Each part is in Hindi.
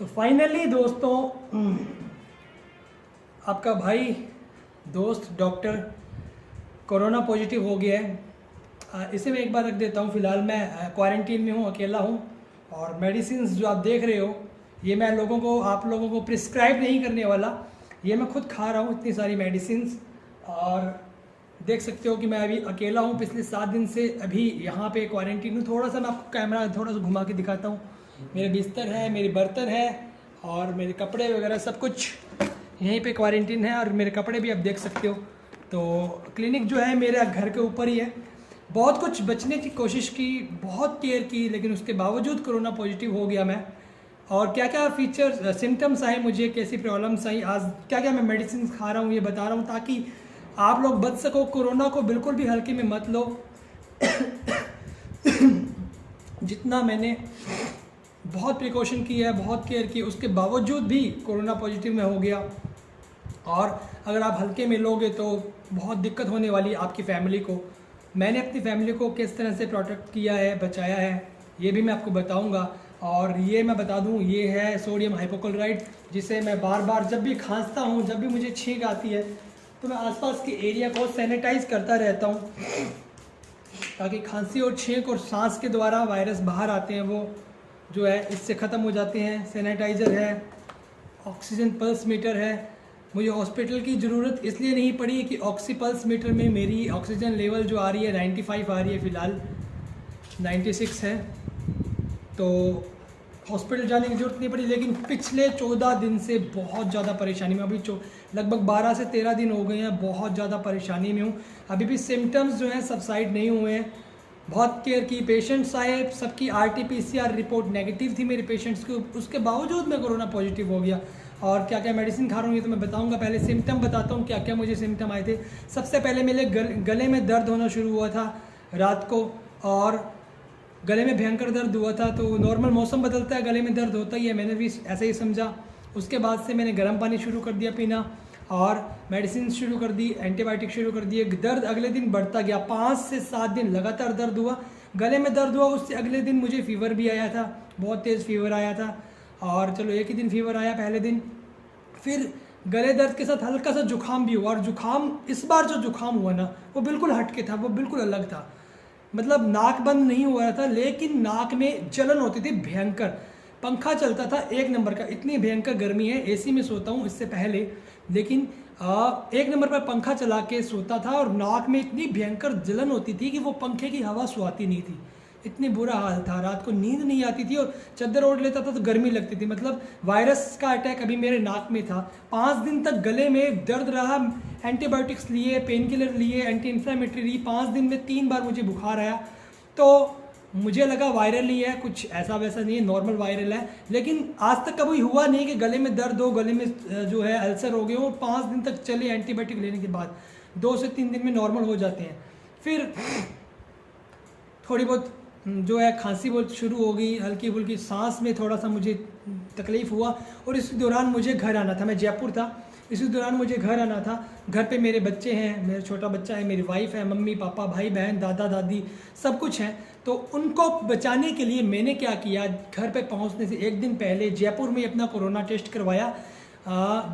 तो फाइनली दोस्तों आपका भाई दोस्त डॉक्टर कोरोना पॉजिटिव हो गया है। इसे मैं एक बार रख देता हूँ। फ़िलहाल मैं क्वारंटीन में हूँ, अकेला हूँ और मेडिसिन जो आप देख रहे हो ये मैं आप लोगों को प्रिस्क्राइब नहीं करने वाला, ये मैं खुद खा रहा हूँ इतनी सारी मेडिसिन। और देख सकते हो कि मैं अभी अकेला हूँ, पिछले 7 दिन से अभी यहाँ पे क्वारंटीन हूँ। थोड़ा सा मैं आपको कैमरा थोड़ा सा घुमा के दिखाता हूँ। मेरे बिस्तर है, मेरे बर्तन है और मेरे कपड़े वगैरह सब कुछ यहीं पे क्वारंटीन है। और मेरे कपड़े भी आप देख सकते हो। तो क्लिनिक जो है मेरे घर के ऊपर ही है। बहुत कुछ बचने की कोशिश की, बहुत केयर की, लेकिन उसके बावजूद कोरोना पॉजिटिव हो गया मैं। और क्या क्या फीचर्स सिम्टम्स आए मुझे, कैसी प्रॉब्लम्स आई, आज क्या क्या मैं मेडिसिन खा रहा हूँ ये बता रहा हूँ ताकि आप लोग बच सको। कोरोना को बिल्कुल भी हल्के में मत लो। जितना मैंने बहुत प्रिकॉशन किया है, बहुत केयर की, उसके बावजूद भी कोरोना पॉजिटिव में हो गया। और अगर आप हल्के में लोगे तो बहुत दिक्कत होने वाली है आपकी फैमिली को। मैंने अपनी फैमिली को किस तरह से प्रोटेक्ट किया है, बचाया है, ये भी मैं आपको बताऊंगा। और ये मैं बता दूं, ये है सोडियम हाइपोक्लोराइड, जिसे मैं बार बार जब भी खांसता हूँ, जब भी मुझे छींक आती है, तो मैं आसपास के एरिया को सैनिटाइज करता रहता हूँ ताकि खांसी और छींक और सांस के द्वारा वायरस बाहर आते हैं वो जो है इससे ख़त्म हो जाते हैं। सैनिटाइज़र है, ऑक्सीजन पल्स मीटर है। मुझे हॉस्पिटल की ज़रूरत इसलिए नहीं पड़ी कि ऑक्सी पल्स मीटर में मेरी ऑक्सीजन लेवल जो आ रही है 95 आ रही है, फ़िलहाल 96 है, तो हॉस्पिटल जाने की ज़रूरत नहीं पड़ी। लेकिन पिछले 14 दिन से बहुत ज़्यादा परेशानी में, अभी लगभग 12 से 13 दिन हो गए हैं, बहुत ज़्यादा परेशानी में हूँ। अभी भी सिम्टम्स जो हैं सबसाइड नहीं हुए हैं। बहुत केयर की, पेशेंट्स आए, सबकी RT-PCR रिपोर्ट नेगेटिव थी मेरे पेशेंट्स की, उसके बावजूद मैं कोरोना पॉजिटिव हो गया। और क्या क्या मेडिसिन खा रहा हूँ ये तो मैं बताऊंगा। पहले सिम्टम बताता हूँ क्या क्या मुझे सिम्टम आए थे। सबसे पहले मेरे गले में दर्द होना शुरू हुआ था रात को, और गले में भयंकर दर्द हुआ था। तो नॉर्मल मौसम बदलता है, गले में दर्द होता ही है, मैंने भी ऐसे ही समझा। उसके बाद से मैंने गर्म पानी शुरू कर दिया पीना और मेडिसिन शुरू कर दी, एंटीबायोटिक शुरू कर दिए। दर्द अगले दिन बढ़ता गया, 5 से 7 दिन लगातार दर्द हुआ, गले में दर्द हुआ। उससे अगले दिन मुझे फीवर भी आया था, बहुत तेज़ फीवर आया था। और चलो एक ही दिन फीवर आया पहले दिन, फिर गले दर्द के साथ हल्का सा जुकाम भी हुआ। और जुकाम, इस बार जो जुकाम हुआ ना वो बिल्कुल हटके था, वो बिल्कुल अलग था। मतलब नाक बंद नहीं हुआ था, लेकिन नाक में जलन होती थी भयंकर। पंखा चलता था 1 नंबर का, इतनी भयंकर गर्मी है, AC में सोता हूँ इससे पहले, लेकिन 1 नंबर पर पंखा चला के सोता था और नाक में इतनी भयंकर जलन होती थी कि वो पंखे की हवा सुहाती नहीं थी। इतनी बुरा हाल था, रात को नींद नहीं आती थी और चादर ओढ़ लेता था तो गर्मी लगती थी। मतलब वायरस का अटैक अभी मेरे नाक में था। 5 दिन तक गले में दर्द रहा, एंटीबायोटिक्स लिए, पेन किलर लिए, एंटी इन्फ्लेमेटरी ली। 5 दिन में 3 बार मुझे बुखार आया, तो मुझे लगा वायरल ही है, कुछ ऐसा वैसा नहीं है, नॉर्मल वायरल है। लेकिन आज तक कभी हुआ नहीं कि गले में दर्द हो, गले में जो है अल्सर हो गए हो। 5 दिन तक चले एंटीबायोटिक लेने के बाद, 2 से 3 दिन में नॉर्मल हो जाते हैं। फिर थोड़ी बहुत जो है खांसी बहुत शुरू हो गई, हल्की फुल्की, सांस में थोड़ा सा मुझे तकलीफ़ हुआ। और इस दौरान मुझे घर आना था, मैं जयपुर था, इसी दौरान मुझे घर आना था। घर पे मेरे बच्चे हैं, मेरा छोटा बच्चा है, मेरी वाइफ है, मम्मी पापा, भाई बहन, दादा दादी, सब कुछ हैं। तो उनको बचाने के लिए मैंने क्या किया, घर पे पहुंचने से 1 दिन पहले जयपुर में अपना कोरोना टेस्ट करवाया।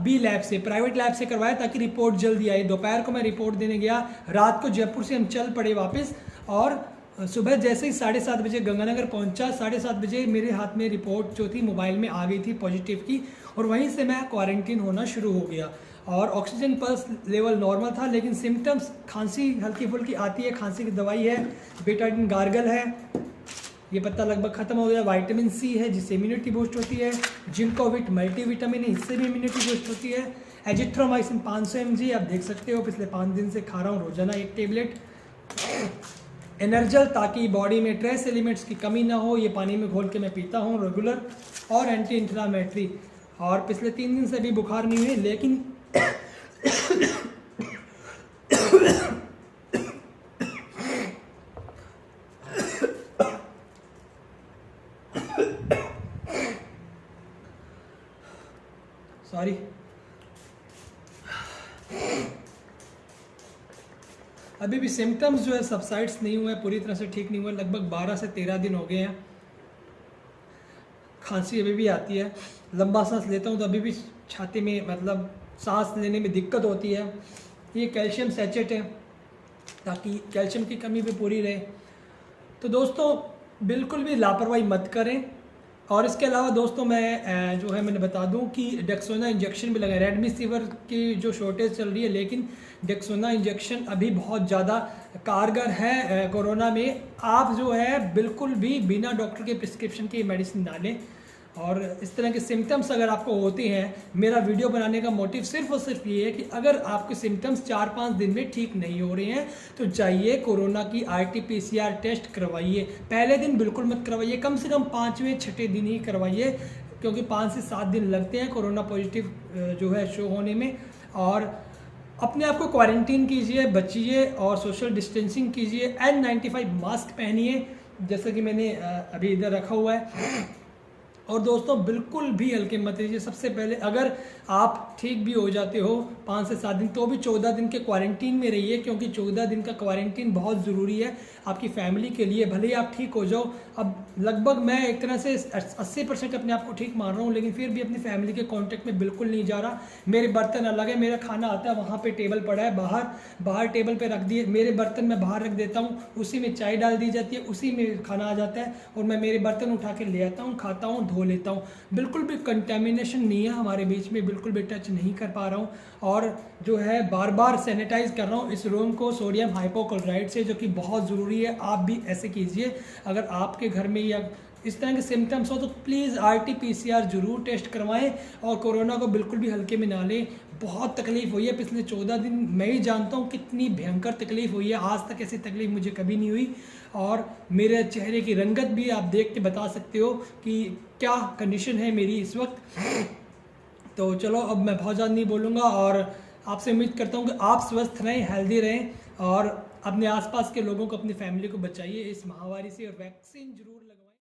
B लैब से, प्राइवेट लैब से करवाया ताकि रिपोर्ट जल्दी आई। दोपहर को मैं रिपोर्ट देने गया, रात को जयपुर से हम चल पड़े वापस। और सुबह जैसे ही 7:30 बजे गंगानगर पहुंचा, 7:30 बजे मेरे हाथ में रिपोर्ट जो थी मोबाइल में आ गई थी पॉजिटिव की। और वहीं से मैं क्वारंटीन होना शुरू हो गया। और ऑक्सीजन पल्स लेवल नॉर्मल था, लेकिन सिम्टम्स, खांसी हल्की फुल्की आती है, खांसी की दवाई है, बेटाडीन गार्गल है, ये पत्ता लगभग ख़त्म हो गया। विटामिन C है जिससे इम्यूनिटी बूस्ट होती है। जिंकोविट मल्टीविटामिन है, इससे भी इम्यूनिटी बूस्ट होती है। एजिथ्रोमाइसिन 500 mg, आप देख सकते हो पिछले 5 दिन से खा रहा हूँ रोजाना 1 टेबलेट। एनर्जल, ताकि बॉडी में ट्रेस एलिमेंट्स की कमी ना हो, ये पानी में घोल के मैं पीता हूँ रेगुलर। और एंटी इन्फ्लामेटरी। और पिछले 3 दिन से भी बुखार नहीं हुई, लेकिन सॉरी, अभी भी सिम्टम्स जो है सबसाइड्स नहीं हुए, पूरी तरह से ठीक नहीं हुए। लगभग 12 से 13 दिन हो गए हैं। खांसी अभी भी आती है, लंबा सांस लेता हूँ तो अभी भी छाती में मतलब सांस लेने में दिक्कत होती है। ये कैल्शियम सैचेट है ताकि कैल्शियम की कमी भी पूरी रहे। तो दोस्तों बिल्कुल भी लापरवाही मत करें। और इसके अलावा दोस्तों मैं जो है मैंने बता दूं कि डेक्सोना इंजेक्शन भी लगाए। रेमडेसिविर की जो शॉर्टेज चल रही है, लेकिन डेक्सोना इंजेक्शन अभी बहुत ज़्यादा कारगर है कोरोना में। आप जो है बिल्कुल भी बिना डॉक्टर के प्रिस्क्रिप्शन के मेडिसिन ना लें। और इस तरह के सिम्टम्स अगर आपको होते हैं, मेरा वीडियो बनाने का मोटिव सिर्फ और सिर्फ ये है कि अगर आपके सिम्टम्स 4-5 दिन में ठीक नहीं हो रहे हैं तो जाइए कोरोना की RT-PCR टेस्ट करवाइए। पहले दिन बिल्कुल मत करवाइए, कम से कम 5वें-6ठे दिन ही करवाइए, क्योंकि 5 से 7 दिन लगते हैं कोरोना पॉजिटिव जो है शो होने में। और अपने आप को क्वारंटीन कीजिए, बचिए और सोशल डिस्टेंसिंग कीजिए। N95 मास्क पहनिए जैसा कि मैंने अभी इधर रखा हुआ है। और दोस्तों बिल्कुल भी हल्के मत लीजिए। सबसे पहले अगर आप ठीक भी हो जाते हो 5 से 7 दिन, तो भी 14 दिन के क्वारंटीन में रहिए, क्योंकि 14 दिन का क्वारंटीन बहुत ज़रूरी है आपकी फैमिली के लिए। भले ही आप ठीक हो जाओ, अब लगभग मैं एक तरह से 80% अपने आप को ठीक मान रहा हूँ, लेकिन फिर भी अपनी फैमिली के कांटेक्ट में बिल्कुल नहीं जा रहा। मेरे बर्तन अलग है, मेरा खाना आता है वहाँ पे टेबल पड़ा है, बाहर टेबल पे रख दिए। मेरे बर्तन मैं बाहर रख देता हूँ, उसी में चाय डाल दी जाती है, उसी में खाना आ जाता है और मैं मेरे बर्तन उठा के ले आता हूँ, खाता हूँ, धो लेता हूँ। बिल्कुल भी कंटेमिनेशन नहीं है हमारे बीच में, बिल्कुल भी टच नहीं कर पा रहा हूँ। और जो है बार बार सैनिटाइज कर रहा हूँ इस रूम को सोडियम हाइपोक्लोराइड से, जो कि बहुत ज़रूरी है। आप भी ऐसे कीजिए। अगर आपके घर में या इस तरह के सिम्टम्स हो तो प्लीज़ RT-PCR जरूर टेस्ट करवाएं और कोरोना को बिल्कुल भी हल्के में ना लें। बहुत तकलीफ हुई है पिछले 14 दिन, मैं ही जानता हूँ कितनी भयंकर तकलीफ हुई है। आज तक ऐसी तकलीफ मुझे कभी नहीं हुई और मेरे चेहरे की रंगत भी आप देख के बता सकते हो कि क्या कंडीशन है मेरी इस वक्त। तो चलो अब मैं बहुत ज़्यादा नहीं बोलूँगा और आपसे उम्मीद करता हूँ कि आप स्वस्थ रहें, हेल्दी रहें और अपने आसपास के लोगों को, अपनी फैमिली को बचाइए इस महामारी से और वैक्सीन जरूर लगवाइए।